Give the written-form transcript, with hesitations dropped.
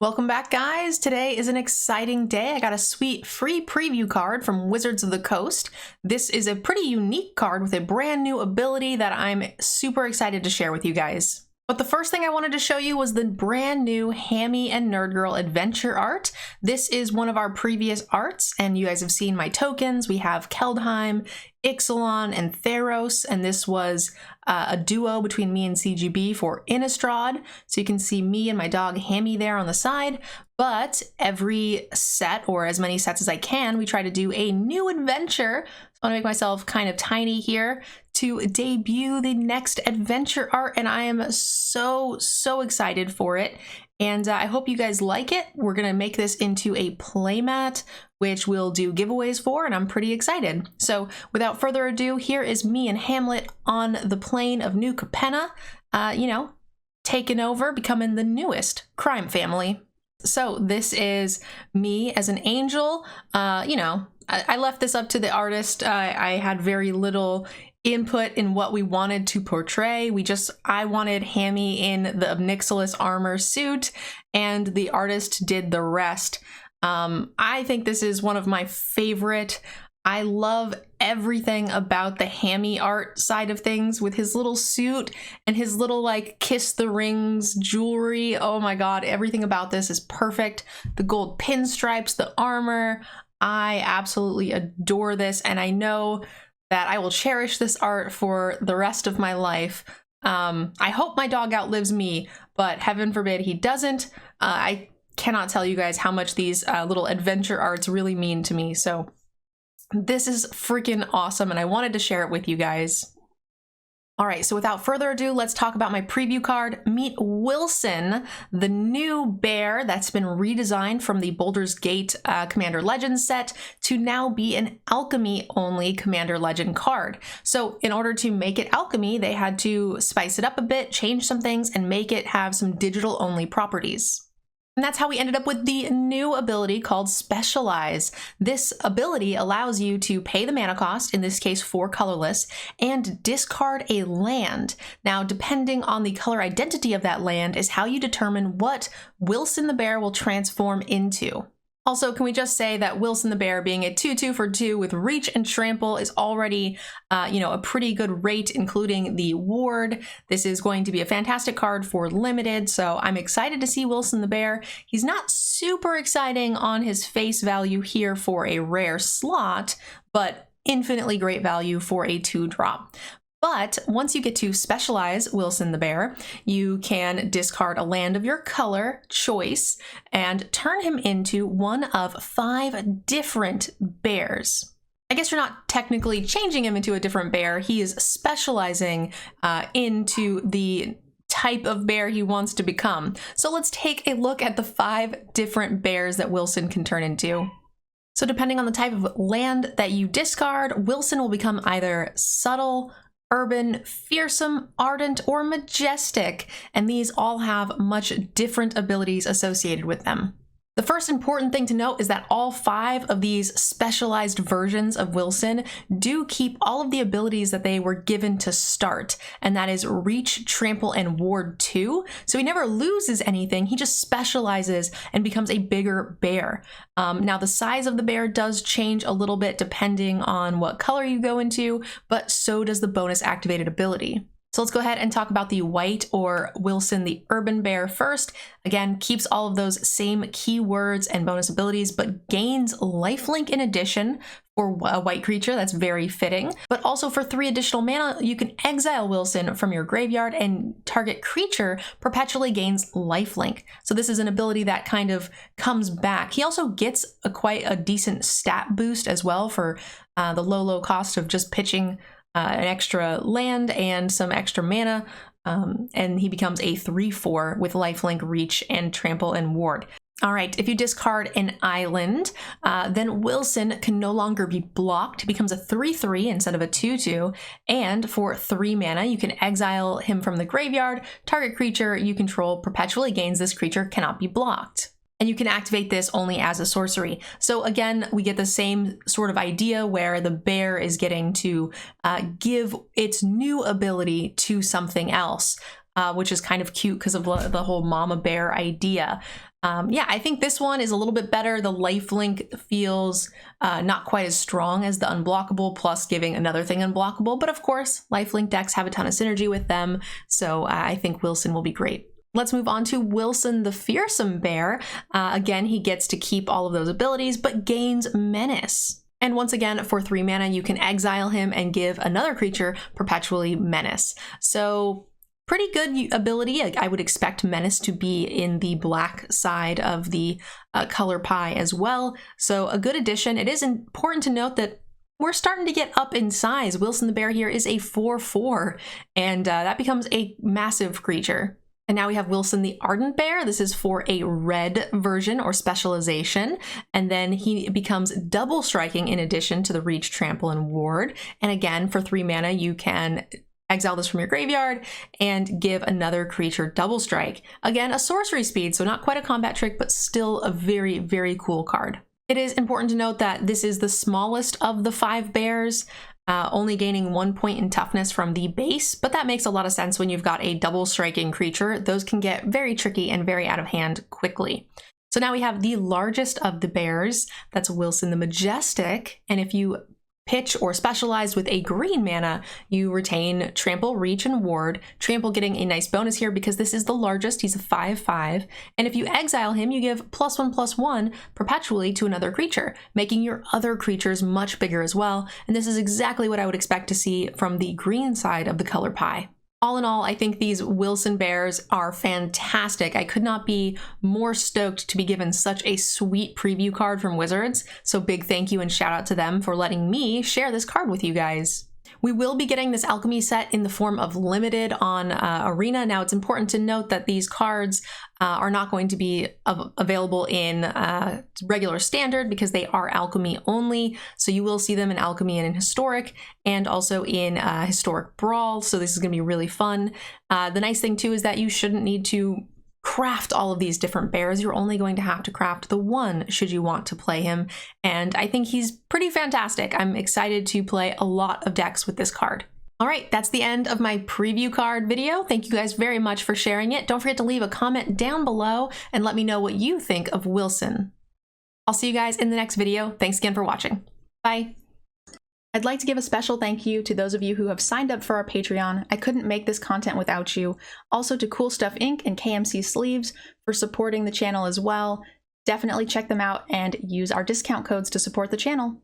Welcome back, guys. Today is an exciting day. I got a sweet free preview card from Wizards of the Coast. This is a pretty unique card with a brand new ability that I'm super excited to share with you guys. But the first thing I wanted to show you was the brand new Mtgnerdgirl adventure art. This is one of our previous arts, and you guys have seen my tokens. We have Keldheim, Ixalan, and Theros, and this was a duo between me and CGB for Innistrad. So you can see me and my dog Hammy there on the side, but every set, or as many sets as I can, we try to do a new adventure. So I want to make myself kind of tiny here to debut the next adventure art, and I am so excited for it. And I hope you guys like it. We're gonna make this into a playmat, which we'll do giveaways for, and I'm pretty excited. So without further ado, here is me and Hamlet on the plane of New Capenna, taking over, becoming the newest crime family. So this is me as an angel. I left this up to the artist. I had very little input in what we wanted to portray. I wanted Hammy in the Obnixilis armor suit, and the artist did the rest. I think this is one of my favorite. I love everything about the Hammy art side of things with his little suit and his little like kiss the rings jewelry. Oh my god, everything about this is perfect. The gold pinstripes, the armor. I absolutely adore this, and I know that I will cherish this art for the rest of my life. I hope my dog outlives me, but heaven forbid he doesn't. I cannot tell you guys how much these little adventure arts really mean to me. So this is freaking awesome, and I wanted to share it with you guys. All right, so without further ado, let's talk about my preview card. Meet Wilson, the new bear that's been redesigned from the Baldur's Gate Commander Legends set to now be an Alchemy-only Commander Legend card. So in order to make it Alchemy, they had to spice it up a bit, change some things, and make it have some digital-only properties. And that's how we ended up with the new ability called Specialize. This ability allows you to pay the mana cost, in this case 4 colorless, and discard a land. Now, depending on the color identity of that land is how you determine what Wilson the Bear will transform into. Also, can we just say that Wilson the Bear being a 2/2 for 2 with reach and trample is already, a pretty good rate, including the ward. This is going to be a fantastic card for limited, so I'm excited to see Wilson the Bear. He's not super exciting on his face value here for a rare slot, but infinitely great value for a 2-drop. But once you get to Specialize Wilson the Bear, you can discard a land of your color choice and turn him into one of 5 different bears. I guess you're not technically changing him into a different bear. He is specializing into the type of bear he wants to become. So let's take a look at the 5 different bears that Wilson can turn into. So depending on the type of land that you discard, Wilson will become either subtle, urban, fearsome, ardent, or majestic, and these all have much different abilities associated with them. The first important thing to note is that all 5 of these specialized versions of Wilson do keep all of the abilities that they were given to start, and that is Reach, Trample, and Ward 2. So he never loses anything, he just specializes and becomes a bigger bear. Now the size of the bear does change a little bit depending on what color you go into, but so does the bonus activated ability. So let's go ahead and talk about the white or Wilson the Urban Bear first. Again, keeps all of those same keywords and bonus abilities, but gains lifelink in addition for a white creature. That's very fitting. But also for 3 additional mana, you can exile Wilson from your graveyard, and target creature perpetually gains lifelink. So this is an ability that kind of comes back. He also gets quite a decent stat boost as well for the low cost of just pitching an extra land and some extra mana, and he becomes a 3/4 with lifelink, reach, and trample and ward. All right, if you discard an island, then Wilson can no longer be blocked. He becomes a 3/3 instead of a 2/2, and for 3 mana, you can exile him from the graveyard. Target creature you control perpetually gains this creature cannot be blocked. And you can activate this only as a sorcery. So again, we get the same sort of idea where the bear is getting to give its new ability to something else, which is kind of cute because of the whole mama bear idea. Yeah, I think this one is a little bit better. The lifelink feels not quite as strong as the unblockable, plus giving another thing unblockable. But of course, lifelink decks have a ton of synergy with them, so I think Wilson will be great. Let's move on to Wilson the Fearsome Bear. Again, he gets to keep all of those abilities, but gains Menace. And once again, for 3 mana, you can exile him and give another creature perpetually Menace. So pretty good ability. I would expect Menace to be in the black side of the color pie as well. So a good addition. It is important to note that we're starting to get up in size. Wilson the Bear here is a 4/4, and that becomes a massive creature. And now we have Wilson the Ardent Bear. This is for a red version or specialization. And then he becomes double striking in addition to the reach, trample, and ward. And again, for 3 mana, you can exile this from your graveyard and give another creature double strike. Again, a sorcery speed, so not quite a combat trick, but still a very, very cool card. It is important to note that this is the smallest of the 5 bears, only gaining 1 point in toughness from the base, but that makes a lot of sense when you've got a double striking creature. Those can get very tricky and very out of hand quickly. So now we have the largest of the bears, that's Wilson the Majestic, and if you pitch or specialize with a green mana, you retain trample, reach, and ward. Trample getting a nice bonus here because this is the largest. He's a 5/5. And if you exile him, you give +1/+1 perpetually to another creature, making your other creatures much bigger as well. And this is exactly what I would expect to see from the green side of the color pie. All in all, I think these Wilson Bears are fantastic. I could not be more stoked to be given such a sweet preview card from Wizards. So big thank you and shout out to them for letting me share this card with you guys. We will be getting this Alchemy set in the form of limited on Arena. Now, it's important to note that these cards are not going to be available in regular standard because they are Alchemy only. So you will see them in Alchemy and in Historic, and also in Historic Brawl. So this is going to be really fun. The nice thing too is that you shouldn't need to craft all of these different bears. You're only going to have to craft the one should you want to play him. And I think he's pretty fantastic. I'm excited to play a lot of decks with this card. All right, that's the end of my preview card video. Thank you guys very much for sharing it. Don't forget to leave a comment down below and let me know what you think of Wilson. I'll see you guys in the next video. Thanks again for watching. Bye. I'd like to give a special thank you to those of you who have signed up for our Patreon. I couldn't make this content without you. Also to Cool Stuff Inc. and KMC Sleeves for supporting the channel as well. Definitely check them out and use our discount codes to support the channel.